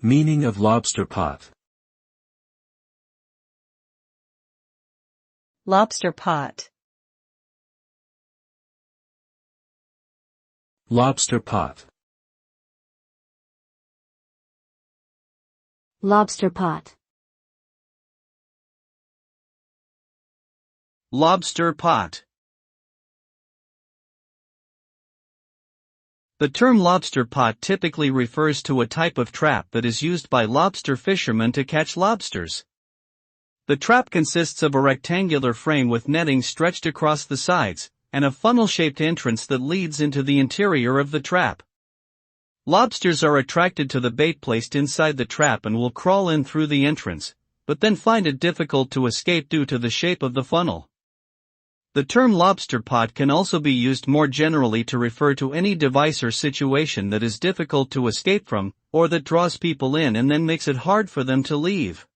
Meaning of lobster pot. Lobster pot. Lobster pot. Lobster pot. Lobster pot. The term lobster pot typically refers to a type of trap that is used by lobster fishermen to catch lobsters. The trap consists of a rectangular frame with netting stretched across the sides, and a funnel-shaped entrance that leads into the interior of the trap. Lobsters are attracted to the bait placed inside the trap and will crawl in through the entrance, but then find it difficult to escape due to the shape of the funnel. The term lobster pot can also be used more generally to refer to any device or situation that is difficult to escape from, or that draws people in and then makes it hard for them to leave.